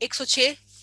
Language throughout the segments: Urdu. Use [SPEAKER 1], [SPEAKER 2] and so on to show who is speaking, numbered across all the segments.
[SPEAKER 1] 106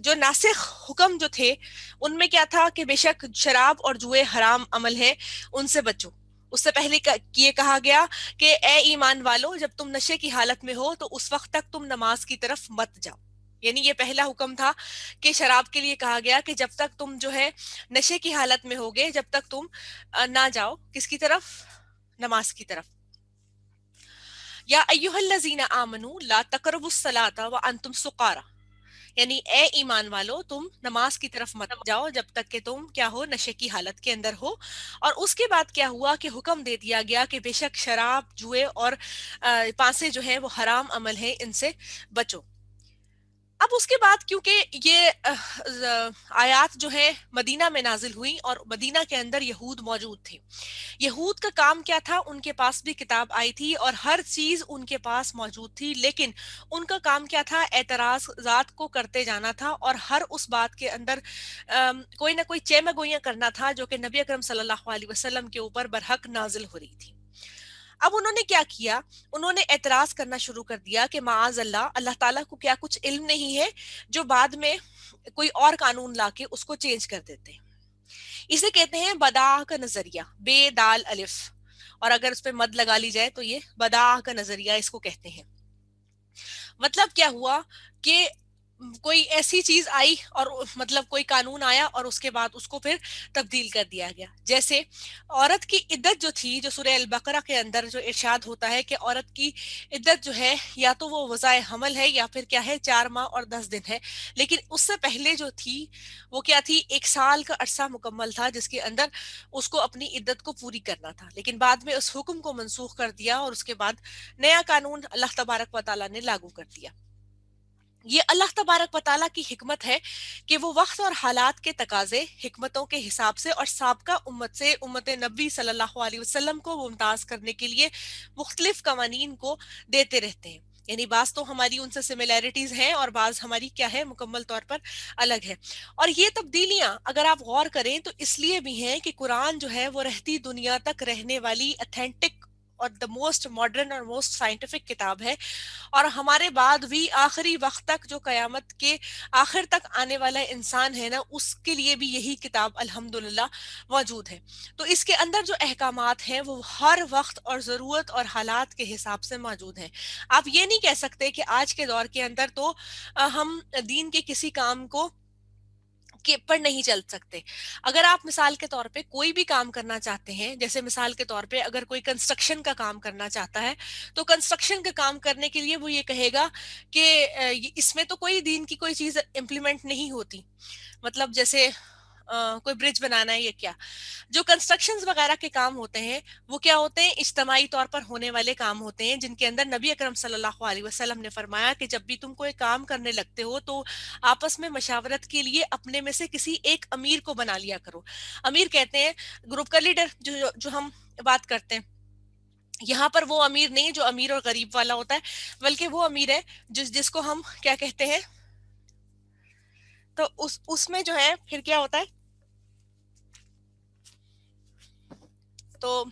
[SPEAKER 1] جو ناسخ حکم جو تھے ان میں کیا تھا کہ بے شک شراب اور جوئے حرام عمل ہے، ان سے بچو. اس سے پہلے یہ کہا گیا کہ اے ایمان والو جب تم نشے کی حالت میں ہو تو اس وقت تک تم نماز کی طرف مت جاؤ. یعنی یہ پہلا حکم تھا کہ شراب کے لیے کہا گیا کہ جب تک تم جو ہے نشے کی حالت میں ہوگے جب تک تم نہ جاؤ کس کی طرف، نماز کی طرف. یا ایھا الذین آمنوا لا تقربوا الصلاۃ وانتم سقارا، یعنی اے ایمان والو تم نماز کی طرف مت جاؤ جب تک کہ تم کیا ہو، نشے کی حالت کے اندر ہو. اور اس کے بعد کیا ہوا کہ حکم دے دیا گیا کہ بے شک شراب جوئے اور پانسے جو ہیں وہ حرام عمل ہیں، ان سے بچو. اب اس کے بعد کیونکہ یہ آیات جو ہے مدینہ میں نازل ہوئی اور مدینہ کے اندر یہود موجود تھے. یہود کا کام کیا تھا، ان کے پاس بھی کتاب آئی تھی اور ہر چیز ان کے پاس موجود تھی، لیکن ان کا کام کیا تھا، اعتراضات کو کرتے جانا تھا اور ہر اس بات کے اندر کوئی نہ کوئی چیمہ گوئیاں کرنا تھا جو کہ نبی اکرم صلی اللہ علیہ وسلم کے اوپر برحق نازل ہو رہی تھی. اب انہوں نے کیا کیا، انہوں نے اعتراض کرنا شروع کر دیا کہ معاذ اللہ، اللہ تعالیٰ کو کیا کچھ علم نہیں ہے جو بعد میں کوئی اور قانون لا کے اس کو چینج کر دیتے ہیں. اسے کہتے ہیں بداع کا نظریہ، بے دال الف، اور اگر اس پہ مد لگا لی جائے تو یہ بداع کا نظریہ اس کو کہتے ہیں. مطلب کیا ہوا کہ کوئی ایسی چیز آئی اور مطلب کوئی قانون آیا اور اس کے بعد اس کو پھر تبدیل کر دیا گیا. جیسے عورت کی عدت جو تھی، جو سورہ البقرہ کے اندر جو ارشاد ہوتا ہے کہ عورت کی عدت جو ہے یا تو وہ وضع حمل ہے یا پھر کیا ہے 4 ماہ اور 10 دن ہے، لیکن اس سے پہلے جو تھی وہ کیا تھی، 1 سال کا عرصہ مکمل تھا جس کے اندر اس کو اپنی عدت کو پوری کرنا تھا. لیکن بعد میں اس حکم کو منسوخ کر دیا اور اس کے بعد نیا قانون اللہ تبارک و تعالیٰ نے لاگو کر دیا. یہ اللہ تبارک و تعالیٰ کی حکمت ہے کہ وہ وقت اور حالات کے تقاضے حکمتوں کے حساب سے اور سابقہ امت سے امت نبی صلی اللہ علیہ وسلم کو ممتاز کرنے کے لیے مختلف قوانین کو دیتے رہتے ہیں. یعنی بعض تو ہماری ان سے سملیرٹیز ہیں اور بعض ہماری کیا ہے، مکمل طور پر الگ ہے. اور یہ تبدیلیاں اگر آپ غور کریں تو اس لیے بھی ہیں کہ قرآن جو ہے وہ رہتی دنیا تک رہنے والی اتھینٹک اور دا موسٹ ماڈرن اور موسٹ سائنٹیفک کتاب ہے، اور ہمارے بعد بھی آخری وقت تک جو قیامت کے آخر تک آنے والا انسان ہے نا، اس کے لیے بھی یہی کتاب الحمدللہ موجود ہے. تو اس کے اندر جو احکامات ہیں وہ ہر وقت اور ضرورت اور حالات کے حساب سے موجود ہیں. آپ یہ نہیں کہہ سکتے کہ آج کے دور کے اندر تو ہم دین کے کسی کام کو کے پر نہیں چل سکتے. اگر آپ مثال کے طور پہ کوئی بھی کام کرنا چاہتے ہیں، جیسے مثال کے طور پہ اگر کوئی کنسٹرکشن کا کام کرنا چاہتا ہے تو کنسٹرکشن کا کام کرنے کے لیے وہ یہ کہے گا کہ اس میں تو کوئی دین کی کوئی چیز امپلیمنٹ نہیں ہوتی. مطلب جیسے کوئی برج بنانا ہے یا کیا، جو کنسٹرکشنز وغیرہ کے کام ہوتے ہیں وہ کیا ہوتے ہیں، اجتماعی طور پر ہونے والے کام ہوتے ہیں، جن کے اندر نبی اکرم صلی اللہ علیہ وسلم نے فرمایا کہ جب بھی تم کوئی کام کرنے لگتے ہو تو آپس میں مشاورت کے لیے اپنے میں سے کسی ایک امیر کو بنا لیا کرو. امیر کہتے ہیں گروپ کا لیڈر، جو ہم بات کرتے ہیں یہاں پر وہ امیر نہیں جو امیر اور غریب والا ہوتا ہے، بلکہ وہ امیر ہے جس کو ہم کیا کہتے ہیں. تو اس میں جو ہے پھر کیا ہوتا ہے، تو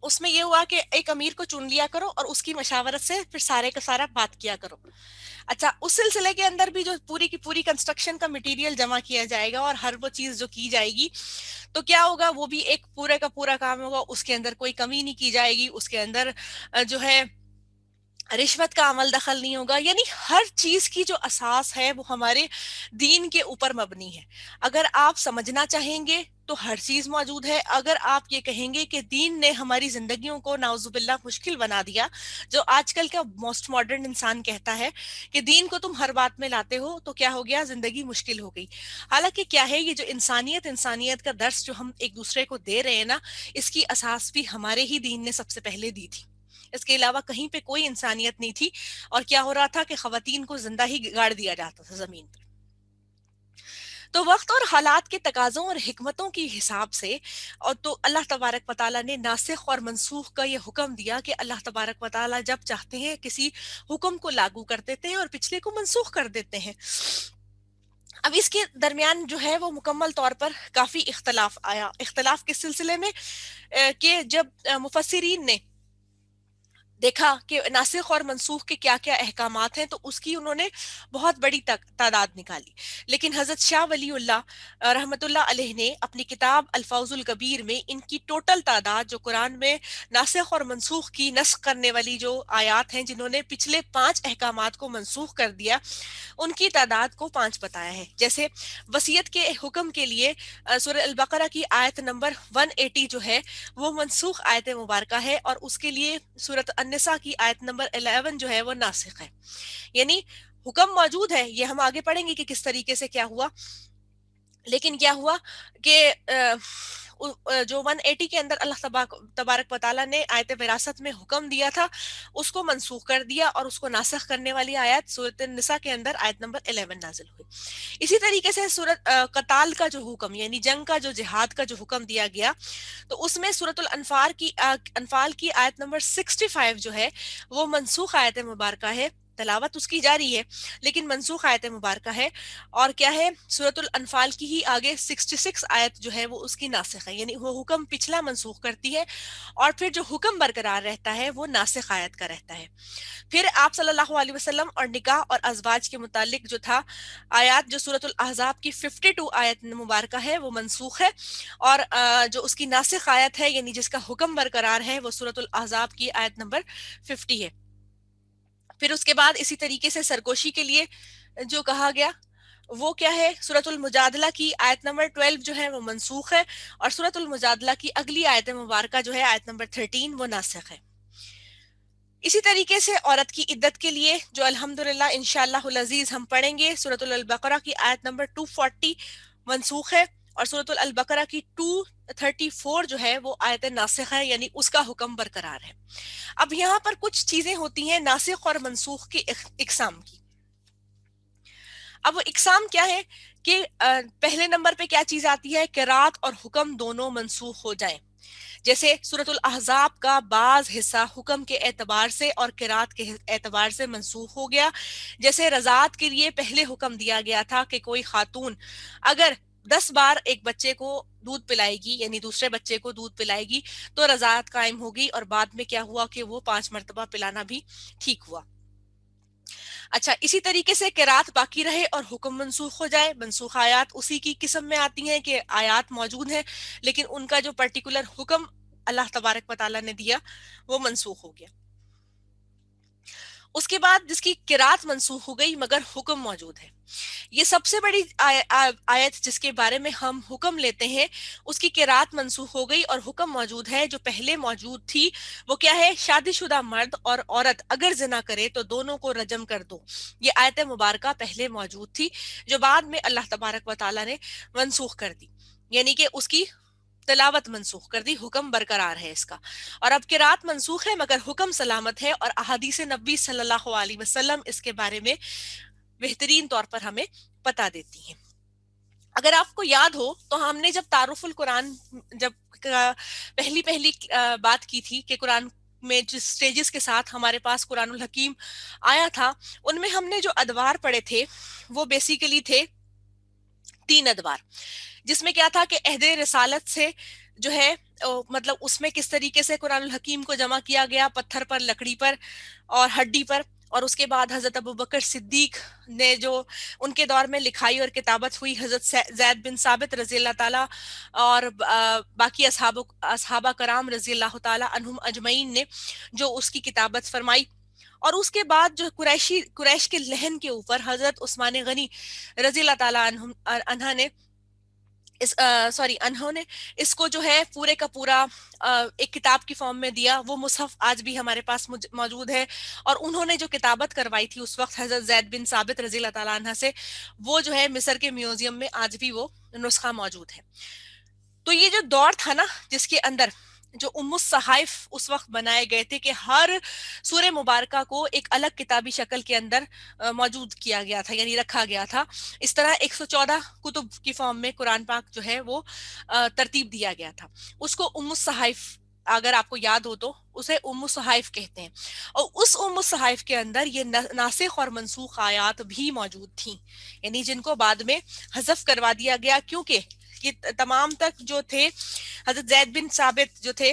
[SPEAKER 1] اس میں یہ ہوا کہ ایک امیر کو چن لیا کرو اور اس کی مشاورت سے پھر سارے کا سارا بات کیا کرو. اچھا، اس سلسلے کے اندر بھی جو پوری کی پوری کنسٹرکشن کا مٹیریل جمع کیا جائے گا اور ہر وہ چیز جو کی جائے گی تو کیا ہوگا، وہ بھی ایک پورے کا پورا کام ہوگا، اس کے اندر کوئی کمی نہیں کی جائے گی، اس کے اندر جو ہے رشوت کا عمل دخل نہیں ہوگا. یعنی ہر چیز کی جو اساس ہے وہ ہمارے دین کے اوپر مبنی ہے. اگر آپ سمجھنا چاہیں گے تو ہر چیز موجود ہے. اگر آپ یہ کہیں گے کہ دین نے ہماری زندگیوں کو نعوذ باللہ مشکل بنا دیا، جو آج کل کا موسٹ ماڈرن انسان کہتا ہے کہ دین کو تم ہر بات میں لاتے ہو، تو کیا ہو گیا، زندگی مشکل ہو گئی. حالانکہ کیا ہے، یہ جو انسانیت کا درس جو ہم ایک دوسرے کو دے رہے ہیں نا، اس کی اساس بھی ہمارے ہی دین نے سب سے پہلے دی تھی. اس کے علاوہ کہیں پہ کوئی انسانیت نہیں تھی. اور کیا ہو رہا تھا کہ خواتین کو زندہ ہی گاڑ دیا جاتا تھا زمین پر. تو وقت اور حالات کے تقاضوں اور حکمتوں کے حساب سے اور تو اللہ تبارک و تعالیٰ نے ناسخ اور منسوخ کا یہ حکم دیا کہ اللہ تبارک و تعالیٰ جب چاہتے ہیں کسی حکم کو لاگو کر دیتے ہیں اور پچھلے کو منسوخ کر دیتے ہیں. اب اس کے درمیان جو ہے وہ مکمل طور پر کافی اختلاف آیا. اختلاف کس سلسلے میں، کہ جب مفسرین نے دیکھا کہ ناسخ اور منسوخ کے کیا کیا احکامات ہیں، تو اس کی انہوں نے بہت بڑی تعداد نکالی. لیکن حضرت شاہ ولی اللہ رحمت اللہ علیہ نے اپنی کتاب الفوز الکبیر میں ان کی ٹوٹل تعداد، جو قرآن میں ناسخ اور منسوخ کی نسخ کرنے والی جو آیات ہیں جنہوں نے پچھلے 5 احکامات کو منسوخ کر دیا، ان کی تعداد کو 5 بتایا ہے. جیسے وصیت کے حکم کے لیے سورہ البقرہ کی آیت نمبر 180 جو ہے وہ منسوخ آیت مبارکہ ہے، اور اس کے لیے سورۃ النساء کی آیت نمبر 11 جو ہے وہ ناسخ ہے. یعنی حکم موجود ہے، یہ ہم آگے پڑھیں گے کہ کس طریقے سے کیا ہوا. لیکن کیا ہوا کہ جو 180 کے اندر اللہ تبارک و تعالیٰ نے آیت وراثت میں حکم دیا تھا، اس کو منسوخ کر دیا، اور اس کو ناسخ کرنے والی آیت سورۃ النساء کے اندر آیت نمبر 11 نازل ہوئی. اسی طریقے سے سورۃ قتال کا جو حکم، یعنی جنگ کا جو جہاد کا جو حکم دیا گیا، تو اس میں سورۃ انفال کی آیت نمبر 65 جو ہے وہ منسوخ آیت مبارکہ ہے. تلاوت اس کی جاری ہے لیکن منسوخ آیت مبارکہ ہے. اور کیا ہے، سورۃ الانفال کی ہی آگے 66 آیت جو ہے وہ اس کی ناسخ ہے، یعنی وہ حکم پچھلا منسوخ کرتی ہے، اور پھر جو حکم برقرار رہتا ہے وہ ناسخ آیت کا رہتا ہے. پھر آپ صلی اللہ علیہ وسلم اور نکاح اور ازواج کے متعلق جو تھا آیات، جو سورۃ الاحزاب کی 52 آیت مبارکہ ہے وہ منسوخ ہے، اور جو اس کی ناسخ آیت ہے یعنی جس کا حکم برقرار ہے وہ سورۃ الاحزاب کی آیت نمبر 50 ہے. پھر اس کے بعد اسی طریقے سے سرگوشی کے لیے جو کہا گیا وہ کیا ہے، سورۃ المجادلہ کی آیت نمبر 12 جو ہے وہ منسوخ ہے، اور سورۃ المجادلہ کی اگلی آیت مبارکہ جو ہے آیت نمبر 13 وہ ناسخ ہے. اسی طریقے سے عورت کی عدت کے لیے جو الحمدللہ انشاءاللہ العزیز ہم پڑھیں گے، سورۃ البقرہ کی آیت نمبر 240 منسوخ ہے، اور سورۃ البقرہ کی 234 جو ہے وہ آیت ناسخ ہے، یعنی اس کا حکم برقرار ہے. اب یہاں پر کچھ چیزیں ہوتی ہیں ناسخ اور منسوخ کی اقسام کی. اب وہ اقسام کیا ہے کہ پہلے نمبر پہ کیا چیز آتی ہے، قرات اور حکم دونوں منسوخ ہو جائیں. جیسے سورۃ الاحزاب کا بعض حصہ حکم کے اعتبار سے اور قرات کے اعتبار سے منسوخ ہو گیا. جیسے رضاعت کے لیے پہلے حکم دیا گیا تھا کہ کوئی خاتون اگر 10 بار ایک بچے کو دودھ پلائے گی، یعنی دوسرے بچے کو دودھ پلائے گی، تو رضاعت قائم ہوگی، اور بعد میں کیا ہوا کہ وہ 5 مرتبہ پلانا بھی ٹھیک ہوا. اچھا، اسی طریقے سے قرات باقی رہے اور حکم منسوخ ہو جائے. منسوخ آیات اسی کی قسم میں آتی ہیں کہ آیات موجود ہیں لیکن ان کا جو پرٹیکولر حکم اللہ تبارک و تعالیٰ نے دیا وہ منسوخ ہو گیا. اس کے بعد جس کی قرات منسوخ ہو گئی مگر حکم موجود ہے، یہ سب سے بڑی آیت جس کے بارے میں ہم حکم لیتے ہیں، اس کی قرات منسوخ ہو گئی اور حکم موجود ہے. جو پہلے موجود تھی وہ کیا ہے، شادی شدہ مرد اور عورت اگر زنا کرے تو دونوں کو رجم کر دو. یہ آیت مبارکہ پہلے موجود تھی جو بعد میں اللہ تبارک و تعالیٰ نے منسوخ کر دی، یعنی کہ اس کی تلاوت منسوخ کر دی، حکم برقرار ہے اس کا. اور اب قرات منسوخ ہے مگر حکم سلامت ہے، اور احادیث نبی صلی اللہ علیہ وسلم اس کے بارے میں بہترین طور پر ہمیں بتا دیتی ہیں. اگر آپ کو یاد ہو تو ہم نے جب تعارف القرآن جب پہلی بات کی تھی کہ قرآن میں جس سٹیجز کے ساتھ ہمارے پاس قرآن الحکیم آیا تھا، ان میں ہم نے جو ادوار پڑھے تھے وہ بیسیکلی تھے 3 ادوار، جس میں کیا تھا کہ عہد رسالت سے جو ہے مطلب اس میں کس طریقے سے قرآن الحکیم کو جمع کیا گیا، پتھر پر، لکڑی پر اور ہڈی پر. اور اس کے بعد حضرت ابوبکر صدیق نے جو ان کے دور میں لکھائی اور کتابت ہوئی، حضرت زید بن ثابت رضی اللہ تعالیٰ اور باقی اصحابہ کرام رضی اللہ تعالیٰ عنہم اجمعین نے جو اس کی کتابت فرمائی. اور اس کے بعد جو قریش کے لہن کے اوپر حضرت عثمان غنی رضی اللہ تعالیٰ عنہ نے انہوں نے اس کو جو ہے پورے کا پورا ایک کتاب کی فارم میں دیا. وہ مصحف آج بھی ہمارے پاس موجود ہے، اور انہوں نے جو کتابت کروائی تھی اس وقت حضرت زید بن ثابت رضی اللہ تعالیٰ عنہ سے، وہ جو ہے مصر کے میوزیم میں آج بھی وہ نسخہ موجود ہے. تو یہ جو دور تھا نا جس کے اندر جو الصحائف اس وقت بنائے گئے تھے کہ ہر سورہ مبارکہ کو ایک الگ کتابی شکل کے اندر موجود کیا گیا تھا، یعنی رکھا گیا تھا. اس طرح 114 کتب کی فارم میں قرآن پاک جو ہے وہ ترتیب دیا گیا تھا. اس کو الصحائف اگر آپ کو یاد ہو تو اسے الصحائف کہتے ہیں. اور اس الصحائف کے اندر یہ ناسخ اور منسوخ آیات بھی موجود تھیں، یعنی جن کو بعد میں حذف کروا دیا گیا، کیونکہ یہ تمام تک جو تھے حضرت زید بن ثابت جو تھے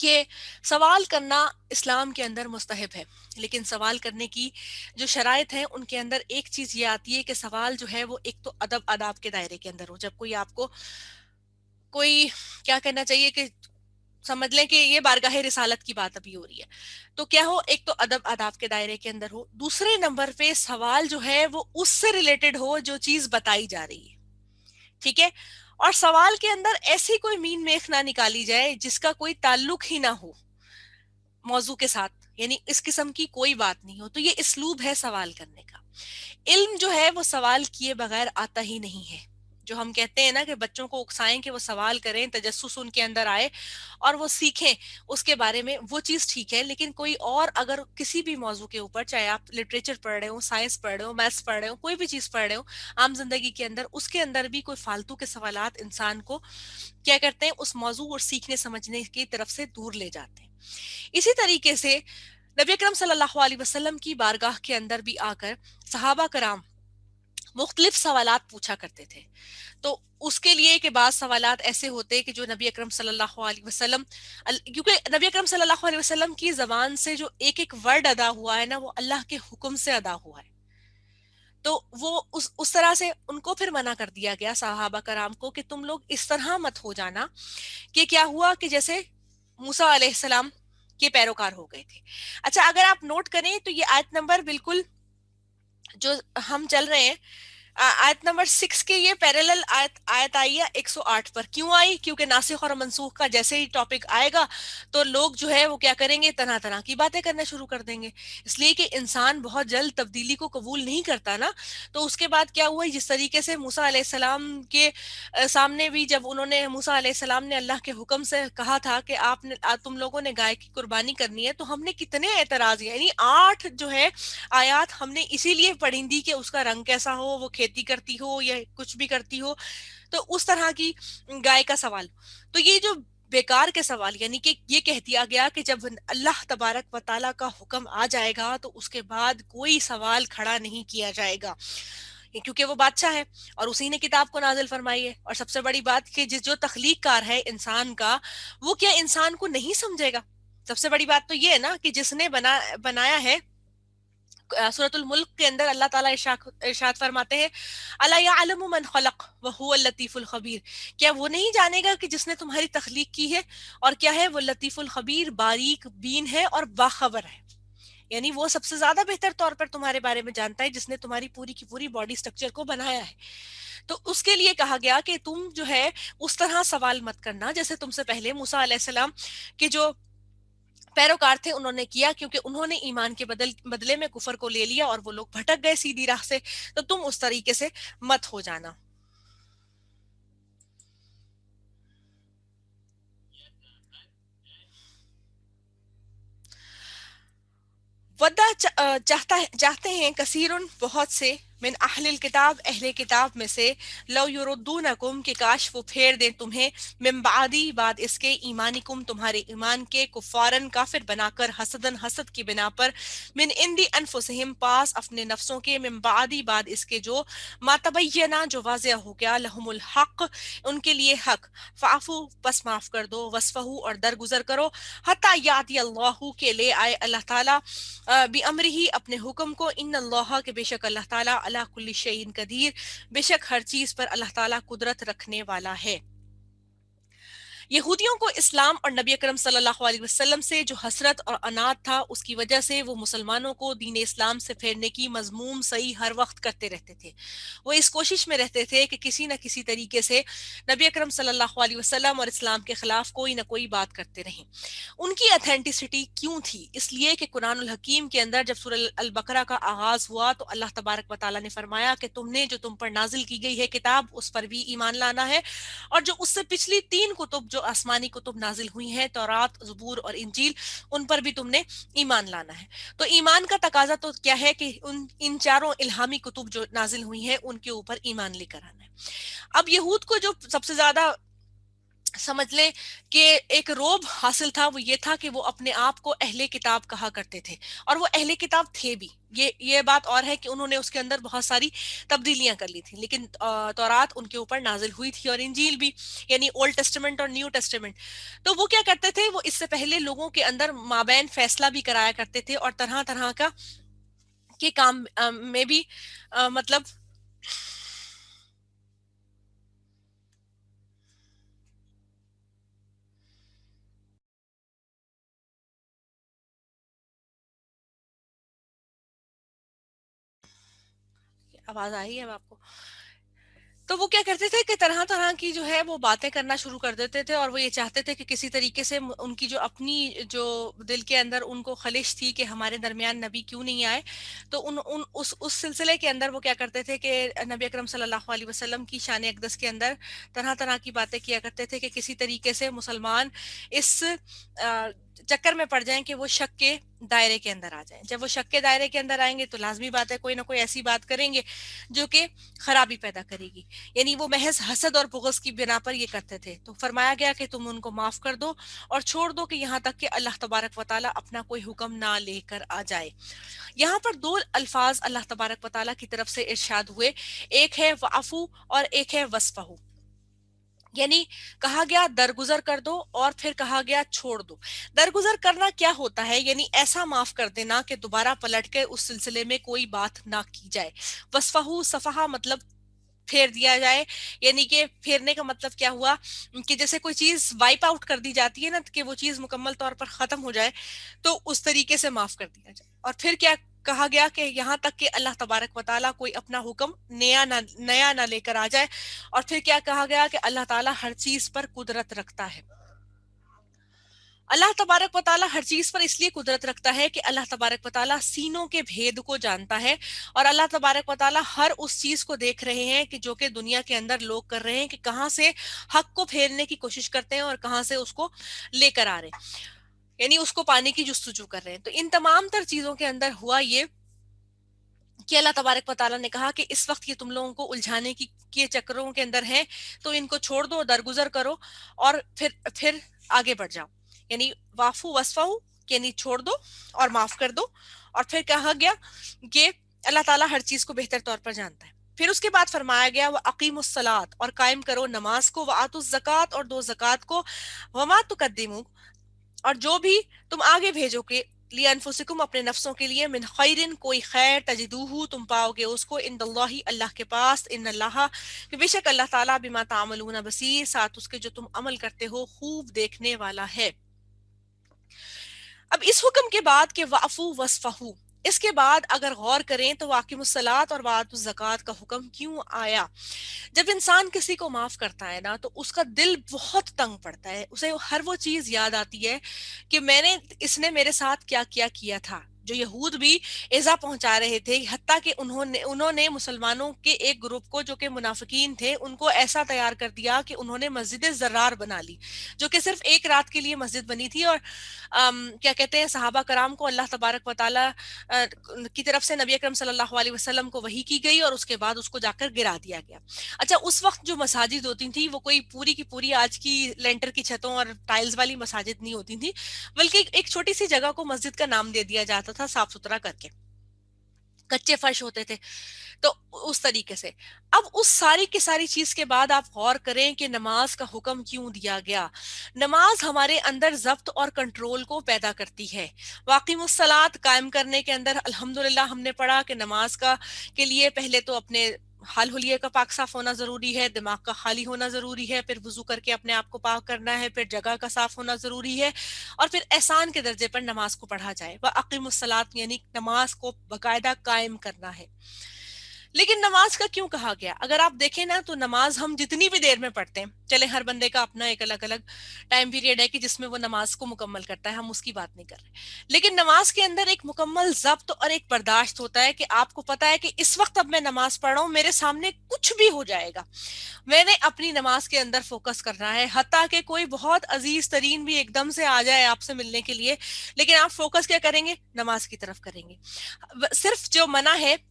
[SPEAKER 1] کہ سوال کرنا اسلام کے اندر مستحب ہے، لیکن سوال کرنے کی جو شرائط ہیں ان کے اندر ایک چیز یہ آتی ہے کہ سوال جو ہے وہ ایک تو ادب آداب کے دائرے کے اندر ہو. جب کوئی آپ کو کوئی کیا کہنا چاہیے کہ سمجھ لیں کہ یہ بارگاہ رسالت کی بات ابھی ہو رہی ہے، تو کیا ہو، ایک تو ادب آداب کے دائرے کے اندر ہو، دوسرے نمبر پہ سوال جو ہے وہ اس سے ریلیٹڈ ہو جو چیز بتائی جا رہی ہے. ٹھیک ہے، اور سوال کے اندر ایسی کوئی مین میخ نہ نکالی جائے جس کا کوئی تعلق ہی نہ ہو موضوع کے ساتھ، یعنی اس قسم کی کوئی بات نہیں ہو. تو یہ اسلوب ہے سوال کرنے کا. علم جو ہے وہ سوال کیے بغیر آتا ہی نہیں ہے. جو ہم کہتے ہیں نا کہ بچوں کو اکسائیں کہ وہ سوال کریں، تجسس ان کے اندر آئے اور وہ سیکھیں اس کے بارے میں، وہ چیز ٹھیک ہے، لیکن کوئی اور اگر کسی بھی موضوع کے اوپر، چاہے آپ لٹریچر پڑھ رہے ہو، سائنس پڑھ رہے ہو، میتھس پڑھ رہے ہو، کوئی بھی چیز پڑھ رہے ہو عام زندگی کے اندر، اس کے اندر بھی کوئی فالتو کے سوالات انسان کو کیا کرتے ہیں، اس موضوع اور سیکھنے سمجھنے کی طرف سے دور لے جاتے ہیں. اسی طریقے سے نبی اکرم صلی اللہ علیہ وسلم کی بارگاہ کے اندر بھی آ کر صحابہ کرام مختلف سوالات پوچھا کرتے تھے. تو اس کے لیے کہ بعض سوالات ایسے ہوتے کہ جو نبی اکرم صلی اللہ علیہ وسلم، کیونکہ نبی اکرم صلی اللہ علیہ وسلم کی زبان سے جو ایک ایک ورڈ ادا ہوا ہے نا، وہ اللہ کے حکم سے ادا ہوا ہے. تو وہ اس طرح سے ان کو پھر منع کر دیا گیا صحابہ کرام کو کہ تم لوگ اس طرح مت ہو جانا کہ کیا ہوا کہ جیسے موسیٰ علیہ السلام کے پیروکار ہو گئے تھے. اچھا، اگر آپ نوٹ کریں تو یہ آیت نمبر بالکل جو ہم چل رہے ہیں، آیت نمبر 6 کے یہ پیرالل آیت آئی ہے 108 پر. کیوں آئی؟ کیونکہ ناسخ اور منسوخ کا جیسے ہی ٹاپک آئے گا تو لوگ جو ہے وہ کیا کریں گے، طرح طرح کی باتیں کرنا شروع کر دیں گے. اس لیے کہ انسان بہت جلد تبدیلی کو قبول نہیں کرتا نا. تو اس کے بعد کیا ہوا، جس طریقے سے موسیٰ علیہ السلام کے سامنے بھی جب انہوں نے، موسیٰ علیہ السلام نے اللہ کے حکم سے کہا تھا کہ آپ نے، تم لوگوں نے گائے کی قربانی کرنی ہے، تو ہم نے کتنے اعتراض، یعنی 8 جو ہے آیات ہم نے اسی لیے پڑھی تھی کہ اس کا رنگ کیسا ہو، وہ کھیتی کرتی ہو یا کچھ بھی کرتی ہو، تو اس طرح کی گائے کا سوال. تو یہ جو بیکار کے سوال، یعنی کہ یہ کہہ دیا گیا کہ جب اللہ تبارک و تعالیٰ کا حکم آ جائے گا تو اس کے بعد کوئی سوال کھڑا نہیں کیا جائے گا، کیونکہ وہ بادشاہ ہے اور اسی نے کتاب کو نازل فرمائی ہے. اور سب سے بڑی بات کہ جو تخلیق کار ہے انسان کا، وہ کیا انسان کو نہیں سمجھے گا؟ سب سے بڑی بات تو یہ ہے نا کہ جس نے بنایا ہے. سورۃ الملک کے اندر اللہ تعالیٰ ارشاد فرماتے ہیں الا یعلم من خلق وهو اللطیف الخبیر، کیا وہ نہیں جانے گا کہ جس نے تمہاری تخلیق کی ہے اور کیا ہے، وہ لطیف الخبیر، باریک بین ہے اور باخبر ہے. یعنی وہ سب سے زیادہ بہتر طور پر تمہارے بارے میں جانتا ہے جس نے تمہاری پوری کی پوری باڈی سٹرکچر کو بنایا ہے. تو اس کے لیے کہا گیا کہ تم جو ہے اس طرح سوال مت کرنا جیسے تم سے پہلے موسیٰ علیہ السلام کے جو پیروکار تھے انہوں نے کیا، کیونکہ انہوں نے ایمان کے بدلے میں کفر کو لے لیا اور وہ لوگ بھٹک گئے سیدھی راہ سے. تو تم اس طریقے سے مت ہو جانا. ودا چاہتے ہیں کثیرن بہت سے، من اہل الکتاب اہل کتاب میں سے، لو یردونکم کہ کاش وہ پھیر دیں تمہیں، من بعدی بعد اس کے، ایمانکم تمہارے ایمان کے، کفارن کافر بنا کر، حسدن حسد کی بنا پر، من اندی انفسہم پاس اپنے نفسوں کے، من بعدی بعد اس کے جو، ما تبینہ جو واضح ہو گیا، لہم الحق ان کے لیے حق، فعفو بس معاف کر دو، وصفہو اور درگزر کرو، حتی یاتی اللہ کے لے آئے اللہ تعالیٰ بِأَمْرِهِ اپنے حکم کو، ان اللہ کے بے شک اللہ تعالیٰ علی کل شیء قدیر بے شک ہر چیز پر اللہ تعالیٰ قدرت رکھنے والا ہے. یہودیوں کو اسلام اور نبی اکرم صلی اللہ علیہ وسلم سے جو حسرت اور عناد تھا، اس کی وجہ سے وہ مسلمانوں کو دین اسلام سے پھیرنے کی مذموم صحیح ہر وقت کرتے رہتے تھے. وہ اس کوشش میں رہتے تھے کہ کسی نہ کسی طریقے سے نبی اکرم صلی اللہ علیہ وسلم اور اسلام کے خلاف کوئی نہ کوئی بات کرتے رہیں. ان کی اتھینٹسٹی کیوں تھی؟ اس لیے کہ قرآن الحکیم کے اندر جب سورہ البقرہ کا آغاز ہوا تو اللہ تبارک و تعالیٰ نے فرمایا کہ تم نے جو تم پر نازل کی گئی ہے کتاب اس پر بھی ایمان لانا ہے، اور جو اس سے پچھلی 3 کتب جو آسمانی کتب نازل ہوئی ہیں، تورات، زبور اور انجیل، ان پر بھی تم نے ایمان لانا ہے. تو ایمان کا تقاضا تو کیا ہے کہ ان چاروں الہامی کتب جو نازل ہوئی ہیں ان کے اوپر ایمان لے کر آنا ہے. اب یہود کو جو سب سے زیادہ سمجھ لیں کہ ایک روب حاصل تھا، وہ یہ تھا کہ وہ اپنے آپ کو اہل کتاب کہا کرتے تھے، اور وہ اہل کتاب تھے بھی. یہ بات اور ہے کہ انہوں نے اس کے اندر بہت ساری تبدیلیاں کر لی تھیں، لیکن تورات ان کے اوپر نازل ہوئی تھی، اور انجیل بھی، یعنی اولڈ ٹیسٹمنٹ اور نیو ٹیسٹمنٹ. تو وہ کیا کرتے تھے، وہ اس سے پہلے لوگوں کے اندر مابین فیصلہ بھی کرایا کرتے تھے، اور طرح طرح کا کے کام میں بھی مطلب آواز آ رہی ہے اب آپ کو؟ تو وہ کیا کرتے تھے کہ طرح طرح کی جو ہے وہ باتیں کرنا شروع کر دیتے تھے، اور وہ یہ چاہتے تھے کہ کسی طریقے سے ان کی جو اپنی جو دل کے اندر ان کو خلش تھی کہ ہمارے درمیان نبی کیوں نہیں آئے، تو اس سلسلے کے اندر وہ کیا کرتے تھے کہ نبی اکرم صلی اللہ علیہ وسلم کی شان اقدس کے اندر طرح طرح کی باتیں کیا کرتے تھے کہ کسی طریقے سے مسلمان اس چکر میں پڑ جائیں کہ وہ شک کے دائرے کے اندر آ جائیں. جب وہ شک کے دائرے کے اندر آئیں گے تو لازمی بات ہے کوئی نہ کوئی ایسی بات کریں گے جو کہ خرابی پیدا کرے گی. یعنی وہ محض حسد اور بغض کی بنا پر یہ کرتے تھے. تو فرمایا گیا کہ تم ان کو معاف کر دو اور چھوڑ دو، کہ یہاں تک کہ اللہ تبارک و تعالیٰ اپنا کوئی حکم نہ لے کر آ جائے. یہاں پر دو الفاظ اللہ تبارک و تعالیٰ کی طرف سے ارشاد ہوئے، ایک ہے وعفو اور ایک ہے وصفہو. یعنی کہا گیا درگزر کر دو، اور پھر کہا گیا چھوڑ دو. درگزر کرنا کیا ہوتا ہے؟ یعنی ایسا معاف کر دینا کہ دوبارہ پلٹ کے اس سلسلے میں کوئی بات نہ کی جائے. وصفہو، صفحہ مطلب پھیر دیا جائے. یعنی کہ پھیرنے کا مطلب کیا ہوا کہ جیسے کوئی چیز وائپ آؤٹ کر دی جاتی ہے نا، کہ وہ چیز مکمل طور پر ختم ہو جائے، تو اس طریقے سے معاف کر دیا جائے. اور پھر کیا کہا گیا کہ یہاں تک کہ اللہ تبارک و تعالیٰ کوئی اپنا حکم نیا نہ لے کر آ جائے. اور پھر کیا کہا گیا کہ اللہ تعالیٰ ہر چیز پر قدرت رکھتا ہے. اللہ تبارک و تعالیٰ ہر چیز پر اس لیے قدرت رکھتا ہے کہ اللہ تبارک و تعالیٰ سینوں کے بھید کو جانتا ہے، اور اللہ تبارک و تعالیٰ ہر اس چیز کو دیکھ رہے ہیں کہ جو کہ دنیا کے اندر لوگ کر رہے ہیں، کہ کہاں سے حق کو پھیرنے کی کوشش کرتے ہیں اور کہاں سے اس کو لے کر آ رہے ہیں، یعنی اس کو پانے کی جستجو کر رہے ہیں. تو ان تمام تر چیزوں کے اندر ہوا یہ کہ اللہ تبارک و تعالیٰ نے کہا کہ اس وقت یہ تم لوگوں کو الجھانے کی کے چکروں کے اندر ہیں، تو ان کو چھوڑ دو، درگزر کرو، اور پھر آگے بڑھ جاؤ. یعنی وافو وصفہو، یعنی چھوڑ دو اور معاف کر دو. اور پھر کہا گیا کہ اللہ تعالیٰ ہر چیز کو بہتر طور پر جانتا ہے. پھر اس کے بعد فرمایا گیا وَأَقِیمُوا الصَّلَاةَ، اور قائم کرو نماز کو، وَآتُوا الزَّکَاةَ، اور دو زکوٰۃ کو، وَمَا تُقَدِّمُوا، اور جو بھی تم آگے بھیجو گے، لِأَنفُسِکُم، اپنے نفسوں کے لیے، من خیرن، کوئی خیر، تجدوہ، تم پاؤ گے اس کو، عند اللہ، اللہ کے پاس، ان اللہ، کہ بے شک اللہ تعالیٰ، بما تعملون بصیر، ساتھ اس کے جو تم عمل کرتے ہو خوب دیکھنے والا ہے. اب اس حکم کے بعد کہ وعفو وصفہو، اس کے بعد اگر غور کریں تو واقیم الصلاۃ اور وآتوا الزکوٰۃ کا حکم کیوں آیا؟ جب انسان کسی کو معاف کرتا ہے نا تو اس کا دل بہت تنگ پڑتا ہے، اسے ہر وہ چیز یاد آتی ہے کہ اس نے میرے ساتھ کیا کیا کیا تھا. جو یہود بھی ایذا پہنچا رہے تھے، حتیٰ کہ انہوں نے مسلمانوں کے ایک گروپ کو جو کہ منافقین تھے ان کو ایسا تیار کر دیا کہ انہوں نے مسجد زرار بنا لی، جو کہ صرف ایک رات کے لیے مسجد بنی تھی. اور کیا کہتے ہیں، صحابہ کرام کو اللہ تبارک و تعالیٰ کی طرف سے نبی اکرم صلی اللہ علیہ وسلم کو وحی کی گئی، اور اس کے بعد اس کو جا کر گرا دیا گیا. اچھا، اس وقت جو مساجد ہوتی تھیں وہ کوئی پوری کی پوری آج کی لینٹر کی چھتوں اور ٹائلز والی مساجد نہیں ہوتی تھیں، بلکہ ایک چھوٹی سی جگہ کو مسجد کا نام دے دیا جاتا تھا، صاف ستھرا کر کے، کچے فرش ہوتے تھے. تو اس طریقے سے اب اس ساری کی ساری چیز کے بعد آپ غور کریں کہ نماز کا حکم کیوں دیا گیا. نماز ہمارے اندر ضبط اور کنٹرول کو پیدا کرتی ہے. واقیم الصلاۃ قائم کرنے کے اندر الحمدللہ ہم نے پڑھا کہ نماز کے لیے پہلے تو اپنے حال حلیے کا پاک صاف ہونا ضروری ہے، دماغ کا خالی ہونا ضروری ہے، پھر وضو کر کے اپنے آپ کو پاک کرنا ہے، پھر جگہ کا صاف ہونا ضروری ہے، اور پھر احسان کے درجے پر نماز کو پڑھا جائے. وَأَقِیمُوا الصَّلَاةَ، یعنی نماز کو باقاعدہ قائم کرنا ہے. لیکن نماز کا کیوں کہا گیا؟ اگر آپ دیکھیں نا تو نماز ہم جتنی بھی دیر میں پڑھتے ہیں، چلے ہر بندے کا اپنا ایک الگ الگ ٹائم پیریڈ ہے کہ جس میں وہ نماز کو مکمل کرتا ہے، ہم اس کی بات نہیں کر رہے، لیکن نماز کے اندر ایک مکمل ضبط اور ایک برداشت ہوتا ہے کہ آپ کو پتا ہے کہ اس وقت اب میں نماز پڑھ رہا ہوں، میرے سامنے کچھ بھی ہو جائے گا، میں نے اپنی نماز کے اندر فوکس کرنا ہے. حتیٰ کہ کوئی بہت عزیز ترین بھی ایک دم سے آ جائے آپ سے ملنے کے لیے، لیکن آپ فوکس کیا کریں گے؟ نماز کی طرف کریں گے. صرف جو منع ہے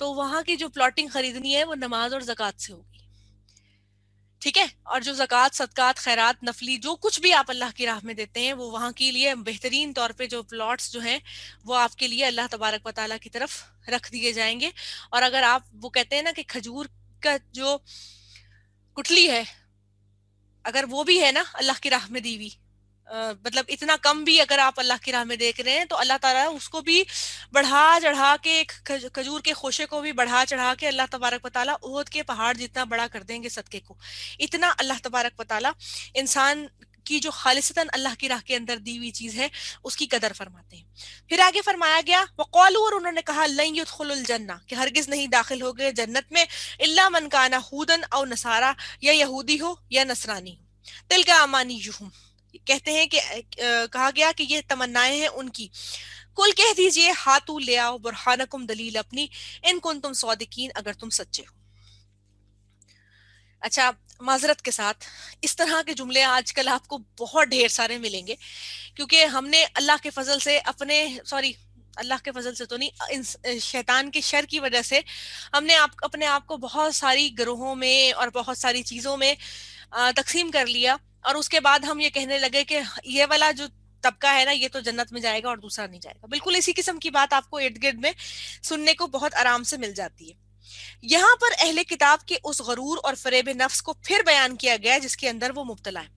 [SPEAKER 1] تو وہاں کی جو پلاٹنگ خریدنی ہے وہ نماز اور زکوٰۃ سے ہوگی. ٹھیک ہے. اور جو زکوٰۃ صدقات خیرات نفلی جو کچھ بھی آپ اللہ کی راہ میں دیتے ہیں وہ وہاں کے لیے بہترین طور پہ جو پلاٹس جو ہیں وہ آپ کے لیے اللہ تبارک و تعالیٰ کی طرف رکھ دیے جائیں گے. اور اگر آپ وہ کہتے ہیں نا کہ کھجور کا جو گٹھلی ہے اگر وہ بھی ہے نا اللہ کی راہ میں دی ہوئی, مطلب اتنا کم بھی اگر آپ اللہ کی راہ میں دیکھ رہے ہیں تو اللہ تعالیٰ اس کو بھی بڑھا چڑھا کے, کھجور کے خوشے کو بھی بڑھا چڑھا کے اللہ تبارک و تعالیٰ احد کے پہاڑ جتنا بڑا کر دیں گے صدقے کو. اتنا اللہ تبارک و تعالیٰ انسان کی جو خالصتاً اللہ کی راہ کے اندر دی ہوئی چیز ہے اس کی قدر فرماتے ہیں. پھر آگے فرمایا گیا وقالوا, اور انہوں نے کہا لن يدخلوا الجنہ, کہ ہرگز نہیں داخل ہو گئے جنت میں الا من کان ہودن او نصارا, یا یہودی ہو یا نصرانی ہو. تلک امانیہم, کہتے ہیں کہ کہا گیا کہ یہ تمنائیں ہیں ان کی. کل کہہ دیجئے ہاتھو لے آؤ برہانکم, دلیل اپنی, ان کنتم صادقین, اگر تم سچے ہو. اچھا, معذرت کے ساتھ اس طرح کے جملے آج کل آپ کو بہت ڈھیر سارے ملیں گے, کیونکہ ہم نے اللہ کے فضل سے اللہ کے فضل سے تو نہیں, شیطان کے شر کی وجہ سے ہم نے اپنے آپ کو بہت ساری گروہوں میں اور بہت ساری چیزوں میں تقسیم کر لیا, اور اس کے بعد ہم یہ کہنے لگے کہ یہ والا جو طبقہ ہے نا یہ تو جنت میں جائے گا اور دوسرا نہیں جائے گا. بالکل اسی قسم کی بات آپ کو ارد گرد میں سننے کو بہت آرام سے مل جاتی ہے. یہاں پر اہل کتاب کے اس غرور اور فریب نفس کو پھر بیان کیا گیا جس کے اندر وہ مبتلا ہے.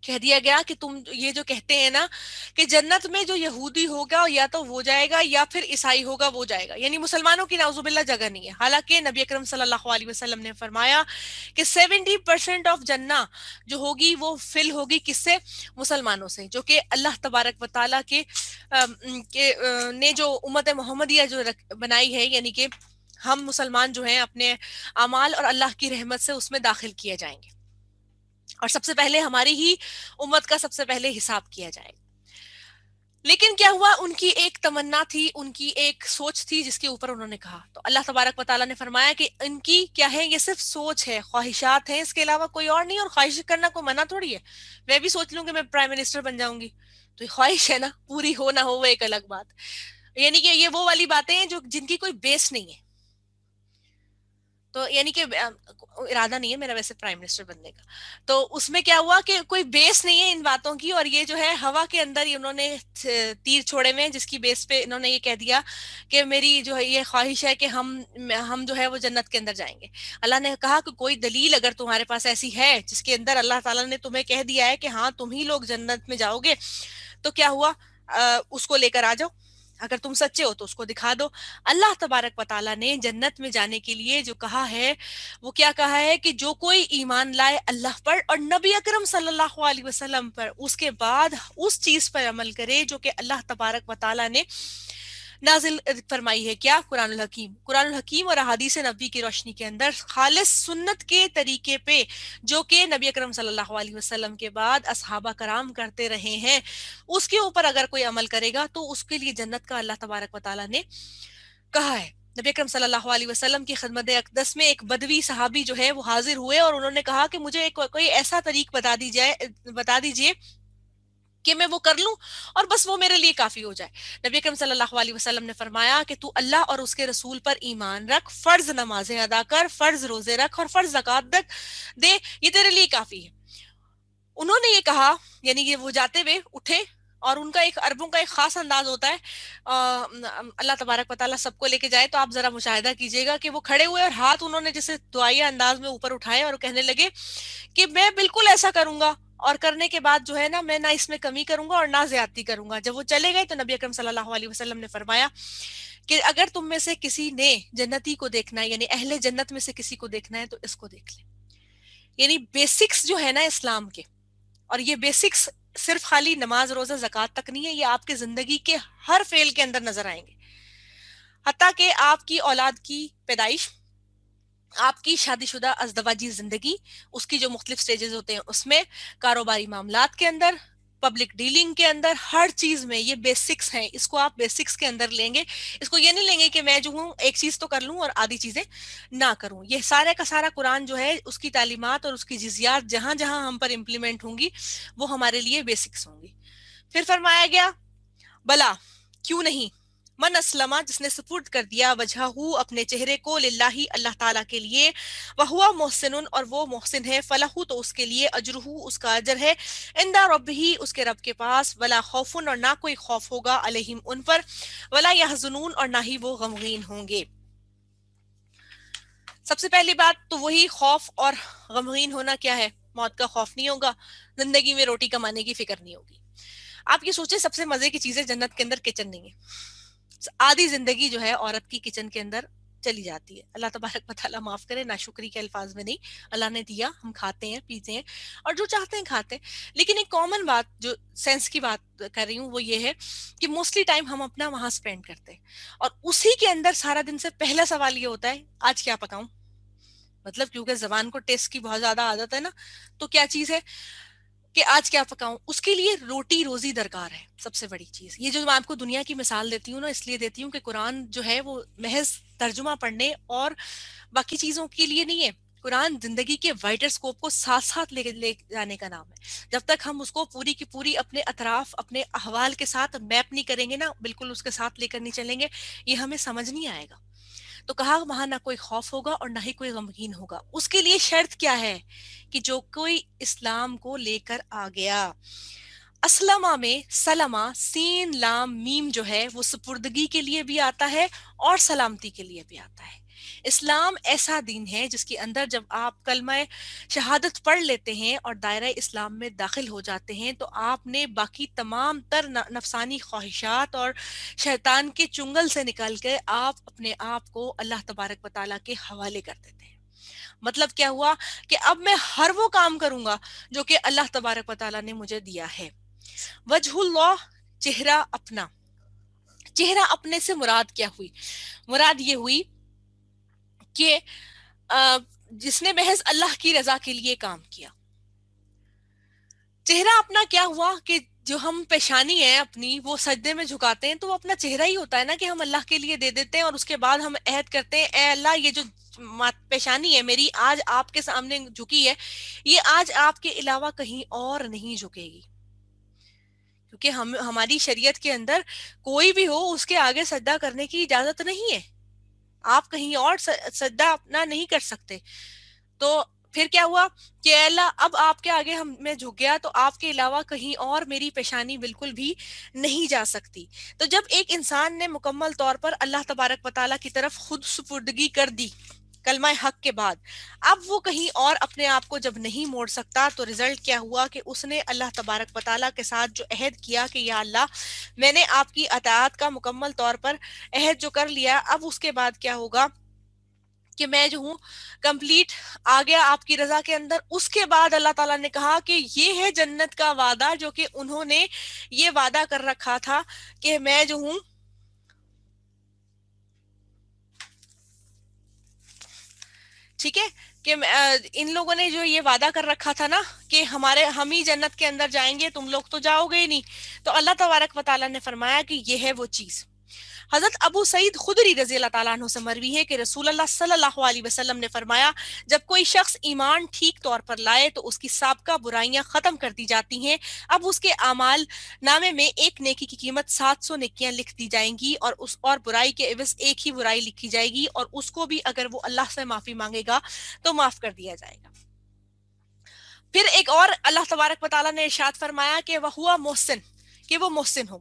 [SPEAKER 1] کہہ دیا گیا کہ تم یہ جو کہتے ہیں نا کہ جنت میں جو یہودی ہوگا یا تو وہ جائے گا یا پھر عیسائی ہوگا وہ جائے گا, یعنی مسلمانوں کی نعوذ باللہ جگہ نہیں ہے. حالانکہ نبی اکرم صلی اللہ علیہ وسلم نے فرمایا کہ 70% آف جنہ جو ہوگی وہ فل ہوگی کس سے, مسلمانوں سے, جو کہ اللہ تبارک و تعالیٰ کے نے جو امت محمدیہ جو بنائی ہے, یعنی کہ ہم مسلمان جو ہیں اپنے اعمال اور اللہ کی رحمت سے اس میں داخل کیے جائیں گے, اور سب سے پہلے ہماری ہی امت کا سب سے پہلے حساب کیا جائے گا. لیکن کیا ہوا, ان کی ایک تمنا تھی, ان کی ایک سوچ تھی جس کے اوپر انہوں نے کہا, تو اللہ تبارک و تعالیٰ نے فرمایا کہ ان کی کیا ہے, یہ صرف سوچ ہے, خواہشات ہیں, اس کے علاوہ کوئی اور نہیں. اور خواہش کرنا کوئی منع تھوڑی ہے, میں بھی سوچ لوں کہ میں پرائم منسٹر بن جاؤں گی تو یہ خواہش ہے نا, پوری ہو نہ ہو وہ ایک الگ بات. یعنی کہ یہ وہ والی باتیں ہیں جن کی کوئی بیس نہیں ہے. تو یعنی کہ ارادہ نہیں ہے میرا ویسے پرائم منسٹر بننے کا, تو اس میں کیا ہوا کہ کوئی بیس نہیں ہے ان باتوں کی, اور یہ جو ہے ہوا کے اندر ہی انہوں نے تیر چھوڑے میں, جس کی بیس پہ انہوں نے یہ کہہ دیا کہ میری جو ہے یہ خواہش ہے کہ ہم جو ہے وہ جنت کے اندر جائیں گے. اللہ نے کہا کہ کوئی دلیل اگر تمہارے پاس ایسی ہے جس کے اندر اللہ تعالیٰ نے تمہیں کہہ دیا ہے کہ ہاں تم ہی لوگ جنت میں جاؤ گے, تو کیا ہوا, اس کو لے کر آ جاؤ, اگر تم سچے ہو تو اس کو دکھا دو. اللہ تبارک و تعالیٰ نے جنت میں جانے کے لیے جو کہا ہے وہ کیا کہا ہے کہ جو کوئی ایمان لائے اللہ پر اور نبی اکرم صلی اللہ علیہ وسلم پر, اس کے بعد اس چیز پر عمل کرے جو کہ اللہ تبارک و تعالیٰ نے نازل فرمائی ہے. کیا, قرآن الحکیم. قرآن الحکیم اور احادیث نبی کی روشنی کے اندر خالص سنت کے طریقے پہ جو کہ نبی اکرم صلی اللہ علیہ وسلم کے بعد اصحابہ کرام کرتے رہے ہیں, اس کے اوپر اگر کوئی عمل کرے گا تو اس کے لیے جنت کا اللہ تبارک و تعالیٰ نے کہا ہے. نبی اکرم صلی اللہ علیہ وسلم کی خدمت اقدس میں ایک بدوی صحابی جو ہے وہ حاضر ہوئے اور انہوں نے کہا کہ مجھے کوئی ایسا طریق بتا دیجئے کہ میں وہ کر لوں اور بس وہ میرے لیے کافی ہو جائے. نبی اکرم صلی اللہ علیہ وسلم نے فرمایا کہ تو اللہ اور اس کے رسول پر ایمان رکھ, فرض نمازیں ادا کر, فرض روزے رکھ اور فرض زکوٰۃ دے, یہ تیرے لیے کافی ہے. انہوں نے یہ کہا, یعنی کہ وہ جاتے ہوئے اٹھے, اور ان کا ایک عربوں کا ایک خاص انداز ہوتا ہے, اللہ تبارک و تعالیٰ سب کو لے کے جائے تو آپ ذرا مشاہدہ کیجئے گا کہ وہ کھڑے ہوئے اور ہاتھ انہوں نے جیسے دعائیہ انداز میں اوپر اٹھائے اور کہنے لگے کہ میں بالکل ایسا کروں گا, اور کرنے کے بعد جو ہے نا میں نہ اس میں کمی کروں گا اور نہ زیادتی کروں گا. جب وہ چلے گئے تو نبی اکرم صلی اللہ علیہ وسلم نے فرمایا کہ اگر تم میں سے کسی نے جنتی کو دیکھنا ہے, یعنی اہل جنت میں سے کسی کو دیکھنا ہے تو اس کو دیکھ لیں. یعنی بیسکس جو ہے نا اسلام کے, اور یہ بیسکس صرف خالی نماز روزہ زکوٰۃ تک نہیں ہے, یہ آپ کے زندگی کے ہر فعل کے اندر نظر آئیں گے. حتیٰ کہ آپ کی اولاد کی پیدائش, آپ کی شادی شدہ ازدواجی زندگی, اس کی جو مختلف سٹیجز ہوتے ہیں اس میں, کاروباری معاملات کے اندر, پبلک ڈیلنگ کے اندر, ہر چیز میں یہ بیسکس ہیں. اس کو آپ بیسکس کے اندر لیں گے, اس کو یہ نہیں لیں گے کہ میں جو ہوں ایک چیز تو کر لوں اور آدھی چیزیں نہ کروں. یہ سارا کا سارا قرآن جو ہے اس کی تعلیمات اور اس کی جزیات جہاں جہاں ہم پر امپلیمنٹ ہوں گی وہ ہمارے لیے بیسکس ہوں گی. پھر فرمایا گیا بلا کیوں نہیں, من اسلمہ جس نے سپرد کر دیا وجہہ اپنے چہرے کو للہ اللہ تعالیٰ کے لیے، وہوا محسن اور وہ محسن ہے، فلہ تو اس کے لیے اجرہ اس کا اجر ہے، عند ربہ اس کے رب کے پاس، ولا خوف اور نہ کوئی خوف ہوگا علیہم ان پر، ولا یحزنون اور نہ ہی وہ غمگین ہوں گے۔ سب سے پہلی بات تو وہی خوف اور غمگین ہونا کیا ہے، موت کا خوف نہیں ہوگا، زندگی میں روٹی کمانے کی فکر نہیں ہوگی۔ آپ یہ سوچیں سب سے مزے کی چیز ہے جنت کے اندر کچن نہیں ہے، آدھی زندگی جو ہے عورت کی کچن کے اندر چلی جاتی ہے۔ اللہ تبارک و تعالیٰ معاف کرے، ناشکری کے الفاظ میں نہیں، اللہ نے دیا، ہم کھاتے ہیں پیتے ہیں اور جو چاہتے ہیں کھاتے ہیں، لیکن ایک کامن بات جو سینس کی بات کر رہی ہوں وہ یہ ہے کہ موسٹلی ٹائم ہم اپنا وہاں سپینڈ کرتے ہیں، اور اسی کے اندر سارا دن سے پہلا سوال یہ ہوتا ہے آج کیا پکاؤں، مطلب کیونکہ زبان کو ٹیسٹ کی بہت زیادہ عادت ہے نا، تو کیا چیز ہے کہ آج کیا پکاؤں، اس کے لیے روٹی روزی درکار ہے۔ سب سے بڑی چیز یہ جو میں آپ کو دنیا کی مثال دیتی ہوں نا، اس لیے دیتی ہوں کہ قرآن جو ہے وہ محض ترجمہ پڑھنے اور باقی چیزوں کے لیے نہیں ہے، قرآن زندگی کے وائڈر سکوپ کو ساتھ ساتھ لے جانے کا نام ہے۔ جب تک ہم اس کو پوری کی پوری اپنے اطراف اپنے احوال کے ساتھ میپ نہیں کریں گے نا، بالکل اس کے ساتھ لے کر نہیں چلیں گے، یہ ہمیں سمجھ نہیں آئے گا۔ تو کہا وہاں نہ کوئی خوف ہوگا اور نہ ہی کوئی غمگین ہوگا۔ اس کے لیے شرط کیا ہے کہ جو کوئی اسلام کو لے کر آ گیا۔ اسلمہ میں سلمہ سین لام میم جو ہے وہ سپردگی کے لیے بھی آتا ہے اور سلامتی کے لیے بھی آتا ہے۔ اسلام ایسا دین ہے جس کے اندر جب آپ کلمہ شہادت پڑھ لیتے ہیں اور دائرہ اسلام میں داخل ہو جاتے ہیں تو آپ نے باقی تمام تر نفسانی خواہشات اور شیطان کے چنگل سے نکل کے آپ اپنے آپ کو اللہ تبارک و تعالیٰ کے حوالے کر دیتے ہیں۔ مطلب کیا ہوا کہ اب میں ہر وہ کام کروں گا جو کہ اللہ تبارک و تعالیٰ نے مجھے دیا ہے۔ وجہ اللہ چہرہ اپنا، چہرہ اپنے سے مراد کیا ہوئی؟ مراد یہ ہوئی کہ جس نے محض اللہ کی رضا کے لیے کام کیا۔ چہرہ اپنا کیا ہوا کہ جو ہم پیشانی ہے اپنی وہ سجدے میں جھکاتے ہیں تو وہ اپنا چہرہ ہی ہوتا ہے نا کہ ہم اللہ کے لیے دے دیتے ہیں، اور اس کے بعد ہم عہد کرتے ہیں اے اللہ یہ جو پیشانی ہے میری آج آپ کے سامنے جھکی ہے، یہ آج آپ کے علاوہ کہیں اور نہیں جھکے گی، کیونکہ ہماری شریعت کے اندر کوئی بھی ہو اس کے آگے سجدہ کرنے کی اجازت نہیں ہے، آپ کہیں اور سجدہ اپنا نہیں کر سکتے۔ تو پھر کیا ہوا کہ اے اللہ اب آپ کے آگے ہم میں جھک گیا تو آپ کے علاوہ کہیں اور میری پیشانی بالکل بھی نہیں جا سکتی۔ تو جب ایک انسان نے مکمل طور پر اللہ تبارک و تعالیٰ کی طرف خود سپردگی کر دی کلمہ حق کے بعد، اب وہ کہیں اور اپنے آپ کو جب نہیں موڑ سکتا تو رزلٹ کیا ہوا کہ اس نے اللہ تبارک و تعالیٰ کے ساتھ جو عہد کیا کہ یا اللہ میں نے آپ کی اطاعت کا مکمل طور پر عہد جو کر لیا، اب اس کے بعد کیا ہوگا کہ میں جو ہوں کمپلیٹ آ گیا آپ کی رضا کے اندر۔ اس کے بعد اللہ تعالیٰ نے کہا کہ یہ ہے جنت کا وعدہ جو کہ انہوں نے یہ وعدہ کر رکھا تھا کہ میں جو ہوں ٹھیک ہے کہ ان لوگوں نے جو یہ وعدہ کر رکھا تھا نا کہ ہم ہی جنت کے اندر جائیں گے، تم لوگ تو جاؤ گے ہی نہیں، تو اللہ تبارک و تعالیٰ نے فرمایا کہ یہ ہے وہ چیز۔ حضرت ابو سعید خدری رضی اللہ تعالیٰ عنہ سے مروی ہے کہ رسول اللہ صلی اللہ علیہ وسلم نے فرمایا جب کوئی شخص ایمان ٹھیک طور پر لائے تو اس کی سابقہ برائیاں ختم کر دی جاتی ہیں، اب اس کے اعمال نامے میں ایک نیکی کی قیمت 700 نیکیاں لکھ دی جائیں گی، اور برائی کے عوض ایک ہی برائی لکھی جائے گی، اور اس کو بھی اگر وہ اللہ سے معافی مانگے گا تو معاف کر دیا جائے گا۔ پھر ایک اور اللہ تبارک و تعالیٰ نے ارشاد فرمایا کہ وہ ہوا محسن، کہ وہ محسن ہو۔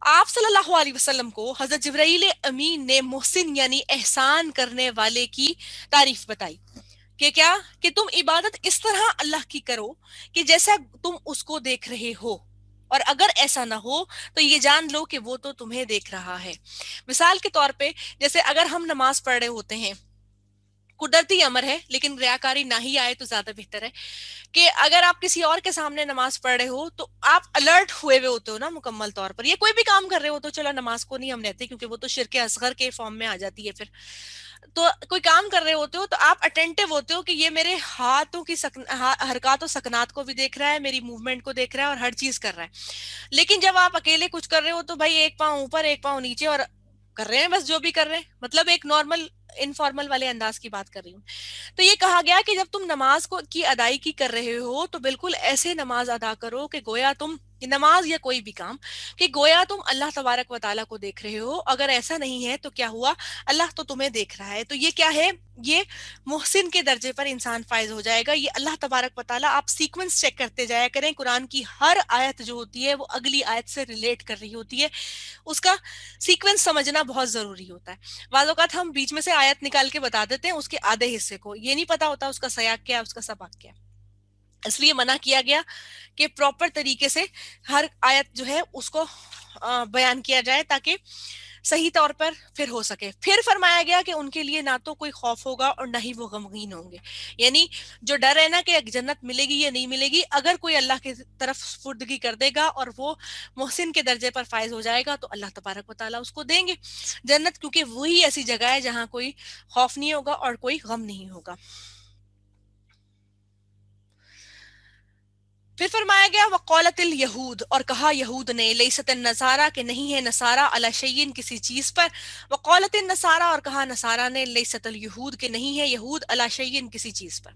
[SPEAKER 1] آپ صلی اللہ علیہ وسلم کو حضرت جبرائیل امین نے محسن یعنی احسان کرنے والے کی تعریف بتائی کہ کیا کہ تم عبادت اس طرح اللہ کی کرو کہ جیسا تم اس کو دیکھ رہے ہو، اور اگر ایسا نہ ہو تو یہ جان لو کہ وہ تو تمہیں دیکھ رہا ہے۔ مثال کے طور پہ جیسے اگر ہم نماز پڑھ رہے ہوتے ہیں، قدرتی امر ہے لیکن ریاکاری نہ ہی آئے تو زیادہ بہتر ہے کہ اگر آپ کسی اور کے سامنے نماز پڑھ رہے ہو تو آپ الرٹ ہوئے ہوئے ہوتے ہو نا مکمل طور پر، یہ کوئی بھی کام کر رہے ہو تو چلو نماز کو نہیں ہم لیتے کیونکہ وہ تو شرک اصغر کے فارم میں آ جاتی ہے، پھر تو کوئی کام کر رہے ہوتے ہو تو آپ اٹینٹو ہوتے ہو کہ یہ میرے ہاتھوں کی حرکات و سکنات کو بھی دیکھ رہا ہے، میری موومنٹ کو دیکھ رہا ہے اور ہر چیز کر رہا ہے۔ لیکن جب آپ اکیلے کچھ کر رہے ہو تو بھائی ایک پاؤں اوپر ایک پاؤں نیچے اور کر رہے ہیں بس جو بھی کر رہے ہیں، مطلب ایک نارمل انفارمل والے انداز کی بات کر رہی ہوں۔ تو یہ کہا گیا کہ جب تم نماز کی ادائیگی کر رہے ہو تو بالکل ایسے نماز ادا کرو کہ گویا تم یہ نماز یا کوئی بھی کام، کہ گویا تم اللہ تبارک و تعالیٰ کو دیکھ رہے ہو، اگر ایسا نہیں ہے تو کیا ہوا، اللہ تو تمہیں دیکھ رہا ہے. تو یہ کیا ہے، یہ محسن کے درجے پر انسان فائز ہو جائے گا. یہ اللہ تبارک و تعالیٰ، آپ سیکوینس چیک کرتے جایا کریں، قرآن کی ہر آیت جو ہوتی ہے وہ اگلی آیت سے ریلیٹ کر رہی ہوتی ہے، اس کا سیکوینس سمجھنا بہت ضروری ہوتا ہے. بعض اوقات ہم بیچ میں سے آیت نکال کے بتا دیتے ہیں اس کے آدھے حصے کو، یہ نہیں پتا ہوتا اس کا سیاق کیا ہے، اس کا سبق کیا ہے. اس لیے منع کیا گیا کہ پراپر طریقے سے ہر آیت جو ہے اس کو بیان کیا جائے تاکہ صحیح طور پر پھر ہو سکے. پھر فرمایا گیا کہ ان کے لیے نہ تو کوئی خوف ہوگا اور نہ ہی وہ غمگین ہوں گے. یعنی جو ڈر ہے نا کہ جنت ملے گی یا نہیں ملے گی، اگر کوئی اللہ کی طرف سپردگی کر دے گا اور وہ محسن کے درجے پر فائز ہو جائے گا تو اللہ تبارک و تعالیٰ اس کو دیں گے جنت، کیونکہ وہی ایسی جگہ ہے جہاں کوئی خوف نہیں ہوگا اور کوئی غم نہیں ہوگا. پھر فرمایا گیا وقالت الیہود، اور کہا یہود نے، لیست النصارى کہ نہیں ہے نصارہ، علی شیء کسی چیز پر. وقالت النصارى اور کہا نصارہ نے، لیست الیہود کہ نہیں ہے یہود، علی شیء کسی چیز پر.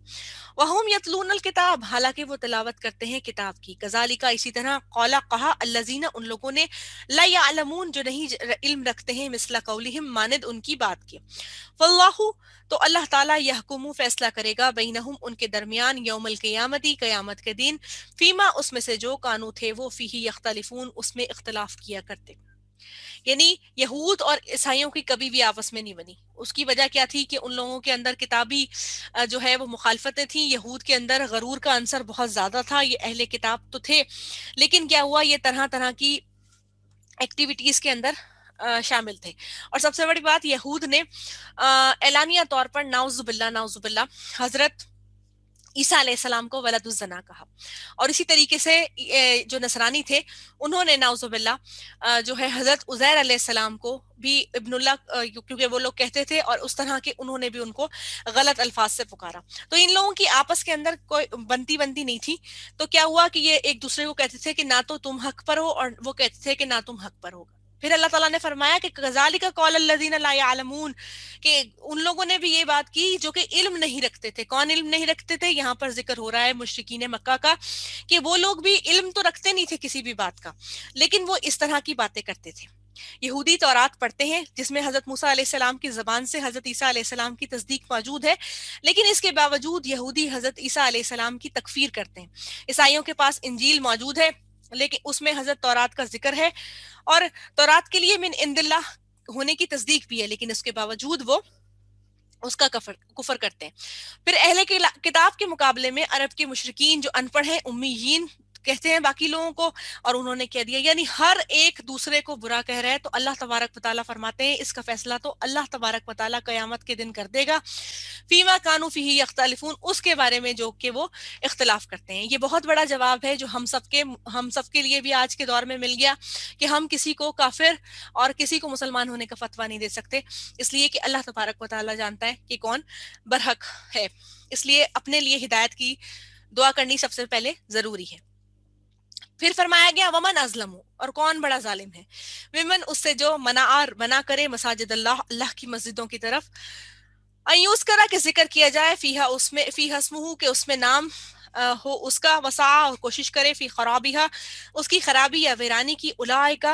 [SPEAKER 1] وہم یتلون الکتاب حالانکہ وہ تلاوت کرتے ہیں کتاب کی. کذالک اسی طرح، قال کہا، الذین ان لوگوں نے، لا یعلمون جو نہیں علم رکھتے ہیں، مثل قولہم مانند ان کی بات کے. واللہ تو اللہ تعالیٰ یحکم فیصلہ کرے گا، بینہم ان کے درمیان، یوم القیامتی قیامت کے دن، فیما اس میں سے جو کانو تھے وہ فیہ یختلفون اس میں اختلاف کیا کرتے. یعنی یہود اور عیسائیوں کی کبھی بھی آپس میں نہیں بنی. اس کی وجہ کیا تھی کہ ان لوگوں کے اندر کتابی جو ہے وہ مخالفتیں تھیں. یہود کے اندر غرور کا عنصر بہت زیادہ تھا. یہ اہل کتاب تو تھے لیکن کیا ہوا، یہ طرح طرح کی ایکٹیویٹیز کے اندر شامل تھے. اور سب سے بڑی بات، یہود نے اعلانیہ طور پر نعوذ باللہ حضرت عیسیٰ علیہ السلام کو ولد الزنا کہا. اور اسی طریقے سے جو نصرانی تھے انہوں نے نعوذ باللہ جو ہے حضرت عزیر علیہ السلام کو بھی ابن اللہ کیونکہ وہ لوگ کہتے تھے، اور اس طرح کے انہوں نے بھی ان کو غلط الفاظ سے پکارا. تو ان لوگوں کی آپس کے اندر کوئی بنتی نہیں تھی. تو کیا ہوا کہ یہ ایک دوسرے کو کہتے تھے کہ نہ تو تم حق پر ہو، اور وہ کہتے تھے کہ نہ تم حق پر ہو. پھر اللہ تعالیٰ نے فرمایا کہ کذالک قال الذین لا یعلمون، کہ ان لوگوں نے بھی یہ بات کی جو کہ علم نہیں رکھتے تھے. کون علم نہیں رکھتے تھے؟ یہاں پر ذکر ہو رہا ہے مشرکین مکہ کا، کہ وہ لوگ بھی علم تو رکھتے نہیں تھے کسی بھی بات کا، لیکن وہ اس طرح کی باتیں کرتے تھے. یہودی تورات پڑھتے ہیں جس میں حضرت موسیٰ علیہ السلام کی زبان سے حضرت عیسیٰ علیہ السلام کی تصدیق موجود ہے، لیکن اس کے باوجود یہودی حضرت عیسیٰ علیہ السلام کی تکفیر کرتے ہیں. عیسائیوں کے پاس انجیل موجود ہے لیکن اس میں حضرت تورات کا ذکر ہے، اور تورات کے لیے من عند اللہ ہونے کی تصدیق بھی ہے، لیکن اس کے باوجود وہ اس کا کفر کرتے ہیں. پھر اہل کتاب کے مقابلے میں عرب کے مشرکین جو ان پڑھ ہیں، امیین کہتے ہیں باقی لوگوں کو، اور انہوں نے کہہ دیا، یعنی ہر ایک دوسرے کو برا کہہ رہا ہے. تو اللہ تبارک و تعالیٰ فرماتے ہیں اس کا فیصلہ تو اللہ تبارک و تعالیٰ قیامت کے دن کر دے گا، فیما کانوا فیہ یختلفون اس کے بارے میں جو کہ وہ اختلاف کرتے ہیں. یہ بہت بڑا جواب ہے جو ہم سب کے لیے بھی آج کے دور میں مل گیا، کہ ہم کسی کو کافر اور کسی کو مسلمان ہونے کا فتویٰ نہیں دے سکتے، اس لیے کہ اللہ تبارک و تعالیٰ جانتا ہے کہ کون برحق ہے. اس لیے اپنے لیے ہدایت کی دعا کرنی سب سے پہلے ضروری ہے. پھر فرمایا گیا ومن ازلم، اور کون بڑا ظالم ہے، ومن اس سے جو منع کرے مساجد اللہ، اللہ کی مسجدوں کی طرف، ایوز کرا کہ ذکر کیا جائے فیہا اس میں، فیہا اسمہ کہ اس میں نام ہو اس کا، وسعہ اور کوشش کرے فی خرابیہا اس کی خرابی یا ویرانی کی، اولئک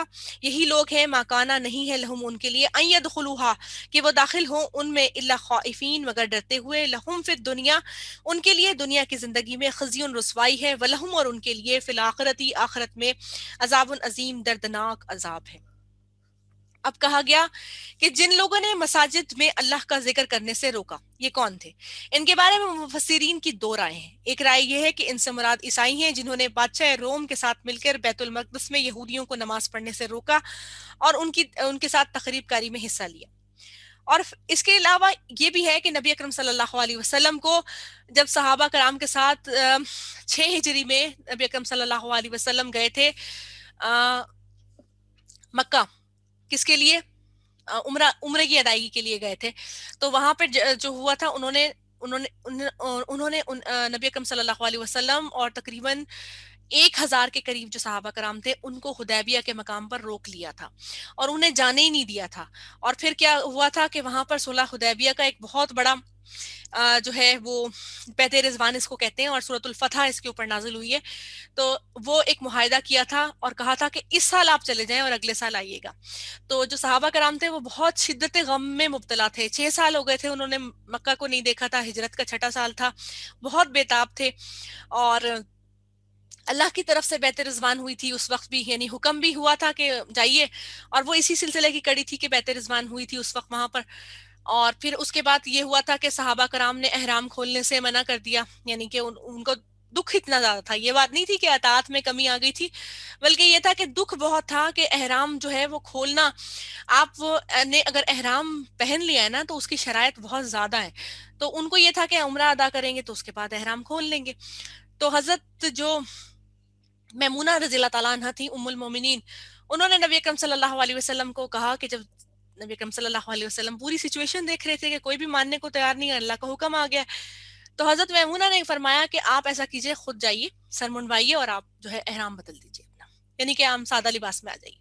[SPEAKER 1] یہی لوگ ہیں، ماکانہ نہیں ہے لہم ان کے لیے، ان یدخلوہا کہ وہ داخل ہوں ان میں، الا خائفین مگر ڈرتے ہوئے، لہم فی الدنیا ان کے لیے دنیا کی زندگی میں، خزی رسوائی ہے، ولہم اور ان کے لیے فی الاخرتی آخرت میں، عذاب عظیم دردناک عذاب ہے. اب کہا گیا کہ جن لوگوں نے مساجد میں اللہ کا ذکر کرنے سے روکا، یہ کون تھے؟ ان کے بارے میں مفسرین کی دو رائے ہیں. ایک رائے یہ ہے کہ ان سے مراد عیسائی ہیں جنہوں نے بادشاہ روم کے ساتھ مل کر بیت المقدس میں یہودیوں کو نماز پڑھنے سے روکا اور ان کے ساتھ تخریب کاری میں حصہ لیا. اور اس کے علاوہ یہ بھی ہے کہ نبی اکرم صلی اللہ علیہ وسلم کو جب صحابہ کرام کے ساتھ 6 ہجری میں نبی اکرم صلی اللہ علیہ وسلم گئے تھے مکہ، کس کے لیے؟ عمرے کی ادائیگی کے لیے گئے تھے. تو وہاں پہ جو ہوا تھا، انہوں نے نبی اکرم صلی اللہ علیہ وسلم اور تقریباً 1000 کے قریب جو صحابہ کرام تھے ان کو حدیبیہ کے مقام پر روک لیا تھا اور انہیں جانے ہی نہیں دیا تھا. اور پھر کیا ہوا تھا کہ وہاں پر صلح حدیبیہ کا ایک بہت بڑا جو ہے وہ بیت رضوان اس کو کہتے ہیں، اور سورۃ الفتح اس کے اوپر نازل ہوئی ہے. تو وہ ایک معاہدہ کیا تھا اور کہا تھا کہ اس سال آپ چلے جائیں اور اگلے سال آئیے گا. تو جو صحابہ کرام تھے وہ بہت شدت غم میں مبتلا تھے. 6 سال ہو گئے تھے انہوں نے مکہ کو نہیں دیکھا تھا، ہجرت کا 6واں سال تھا، بہت بےتاب تھے. اور اللہ کی طرف سے بیت رضوان ہوئی تھی اس وقت بھی، یعنی حکم بھی ہوا تھا کہ جائیے، اور وہ اسی سلسلے کی کڑی تھی کہ بیت رضوان ہوئی تھی اس وقت وہاں پر. اور پھر اس کے بعد یہ ہوا تھا کہ صحابہ کرام نے احرام کھولنے سے منع کر دیا، یعنی کہ ان کو دکھ اتنا زیادہ تھا. یہ بات نہیں تھی کہ اطاعت میں کمی آ گئی تھی، بلکہ یہ تھا کہ دکھ بہت تھا کہ احرام جو ہے وہ کھولنا، آپ نے اگر احرام پہن لیا ہے نا تو اس کی شرائط بہت زیادہ ہے. تو ان کو یہ تھا کہ عمرہ ادا کریں گے تو اس کے بعد احرام کھول لیں گے. تو حضرت جو میمونہ رضی اللہ تعالیٰ عنہ تھی ام المومنین، انہوں نے نبی اکرم صلی اللہ علیہ وسلم کو کہا کہ جب نبی اکرم صلی اللہ علیہ وسلم پوری سچویشن دیکھ رہے تھے کہ کوئی بھی ماننے کو تیار نہیں ہے، اللہ کا حکم آ گیا، تو حضرت میمونہ نے فرمایا کہ آپ ایسا کیجئے، خود جائیے، سر منڈوائیے اور آپ جو ہے احرام بدل دیجیے اپنا، یعنی کہ عام سادہ لباس میں آ جائیے.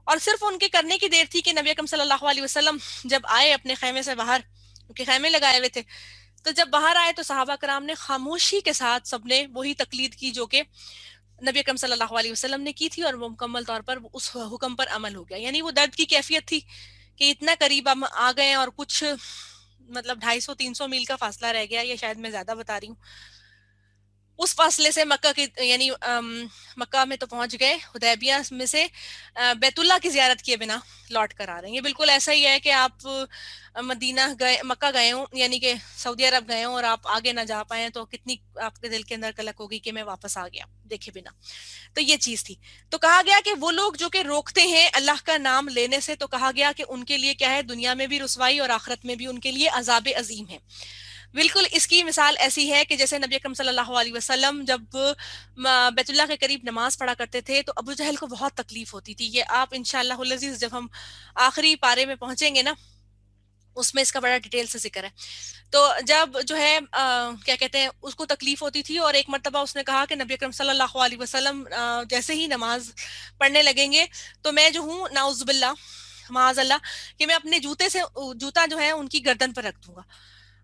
[SPEAKER 1] اور صرف ان کے کرنے کی دیر تھی کہ نبی اکرم صلی اللہ علیہ وسلم جب آئے اپنے خیمے سے باہر، کیونکہ خیمے لگائے ہوئے تھے، تو جب باہر آئے تو صحابہ کرام نے خاموشی کے ساتھ سب نے وہی تقلید کی جو کہ نبی اکرم صلی اللہ علیہ وسلم نے کی تھی، اور وہ مکمل طور پر اس حکم پر عمل ہو گیا. یعنی وہ درد کی کیفیت تھی کہ اتنا قریب ہم آ گئے اور کچھ مطلب 250-300 میل کا فاصلہ رہ گیا، یا شاید میں زیادہ بتا رہی ہوں. اس فاصلے سے مکہ کی، یعنی مکہ میں تو پہنچ گئے، حدیبیہ میں سے بیت اللہ کی زیارت کیے بنا لوٹ کر آ رہے ہیں. یہ بالکل ایسا ہی ہے کہ آپ مدینہ گئے، مکہ گئے ہوں، یعنی کہ سعودی عرب گئے ہوں اور آپ آگے نہ جا پائیں تو کتنی آپ کے دل کے اندر کلک ہوگی کہ میں واپس آ گیا دیکھے بنا. تو یہ چیز تھی. تو کہا گیا کہ وہ لوگ جو کہ روکتے ہیں اللہ کا نام لینے سے، تو کہا گیا کہ ان کے لیے کیا ہے، دنیا میں بھی رسوائی اور آخرت میں بھی ان کے لیے عذاب عظیم ہے. بالکل اس کی مثال ایسی ہے کہ جیسے نبی اکرم صلی اللہ علیہ وسلم جب بیت اللہ کے قریب نماز پڑھا کرتے تھے تو ابو جہل کو بہت تکلیف ہوتی تھی. یہ آپ انشاءاللہ العزیز جب ہم آخری پارے میں پہنچیں گے نا، اس میں اس کا بڑا ڈیٹیل سے ذکر ہے. تو جب جو ہے کیا کہتے ہیں، اس کو تکلیف ہوتی تھی، اور ایک مرتبہ اس نے کہا کہ نبی اکرم صلی اللہ علیہ وسلم جیسے ہی نماز پڑھنے لگیں گے تو میں جو ہوں نعوذ باللہ معاذ اللہ کہ میں اپنے جوتا جو ہے ان کی گردن پر رکھ دوں گا.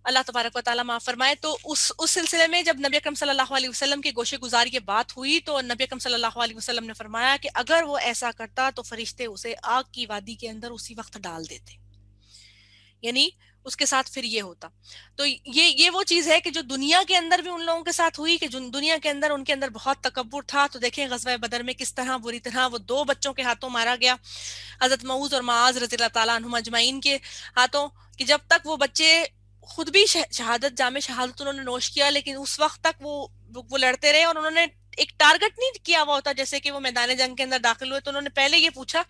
[SPEAKER 1] اللہ تبارک و تعالیٰ معاف فرمائے. تو اس سلسلے میں جب نبی اکرم صلی اللہ علیہ وسلم کے گوشے گزار یہ بات ہوئی تو نبی اکرم صلی اللہ علیہ وسلم نے فرمایا کہ اگر وہ ایسا کرتا تو فرشتے اسے آگ کی وادی کے اندر اسی وقت ڈال دیتے، یعنی اس کے ساتھ پھر یہ ہوتا. تو یہ وہ چیز ہے کہ جو دنیا کے اندر بھی ان لوگوں کے ساتھ ہوئی، کہ دنیا کے اندر ان کے اندر بہت تکبر تھا. تو دیکھیں غزوہ بدر میں کس طرح بری طرح وہ 2 بچوں کے ہاتھوں مارا گیا، حضرت معوذ اور معاذ رضی اللہ تعالیٰ عنہم اجمعین کے ہاتھوں، کہ جب تک وہ بچے خود بھی شہادت جام شہادت انہوں نے نوش کیا، لیکن اس وقت تک وہ لڑتے رہے، اور انہوں نے ایک ٹارگٹ نہیں کیا ہوا ہوتا. جیسے کہ وہ میدان جنگ کے اندر داخل ہوئے تو انہوں نے پہلے یہ پوچھا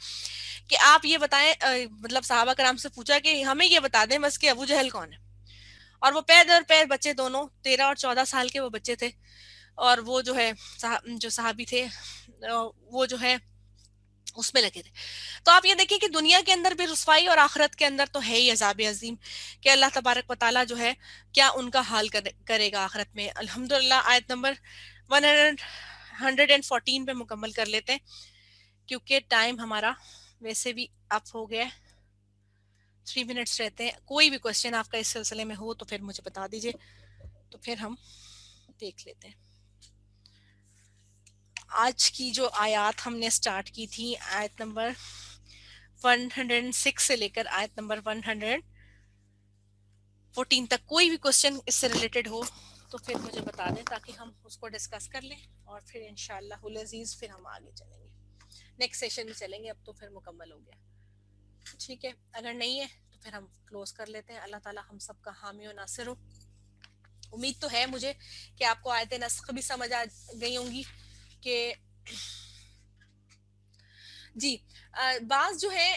[SPEAKER 1] کہ آپ یہ بتائیں، مطلب صحابہ کرام سے پوچھا کہ ہمیں یہ بتا دیں بس کہ ابو جہل کون ہے. اور وہ پیر در پیر بچے، دونوں 13 اور 14 سال کے وہ بچے تھے، اور وہ جو ہے جو صحابی تھے وہ جو ہے اس میں لگے تھے. تو آپ یہ دیکھیں کہ دنیا کے اندر بھی رسوائی اور آخرت کے اندر تو ہے ہی عذاب عظیم، کہ اللہ تبارک و تعالیٰ جو ہے کیا ان کا حال کرے گا آخرت میں. الحمدللہ آیت نمبر 114 پہ مکمل کر لیتے ہیں، کیونکہ ٹائم ہمارا ویسے بھی اپ ہو گیا. 3 منٹس رہتے ہیں. کوئی بھی کوشچن آپ کا اس سلسلے میں ہو تو پھر مجھے بتا دیجیے، تو پھر ہم دیکھ لیتے ہیں. آج کی جو آیات ہم نے سٹارٹ کی تھی، آیت نمبر 106 سے لے کر آیت نمبر 114 تک، کوئی بھی کوشچن اس سے ریلیٹڈ ہو تو پھر مجھے بتا دیں تاکہ ہم اس کو ڈسکس کر لیں، اور پھر انشاءاللہ العزیز پھر ہم آگے چلیں گے، نیکسٹ سیشن میں چلیں گے. اب تو پھر مکمل ہو گیا، ٹھیک ہے. اگر نہیں ہے تو پھر ہم کلوز کر لیتے ہیں. اللہ تعالیٰ ہم سب کا حامی و ناصر ہو. امید تو ہے مجھے کہ آپ کو آیت نسخ بھی سمجھ آ گئی ہوں گی کہ جی بعض جو ہے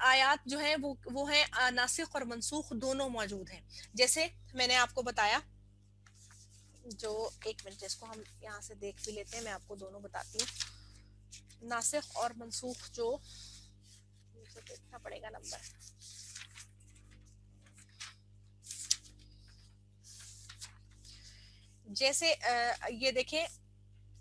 [SPEAKER 1] آیات جو ہیں وہ ہیں ناسخ اور منسوخ دونوں موجود ہیں. جیسے میں نے آپ کو بتایا، جو 1 منٹ اس کو ہم یہاں سے دیکھ بھی لیتے ہیں، میں آپ کو دونوں بتاتی ہوں. ناسخ اور منسوخ جو مجھے دیکھنا پڑے گا نمبر، جیسے یہ دیکھیں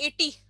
[SPEAKER 1] 80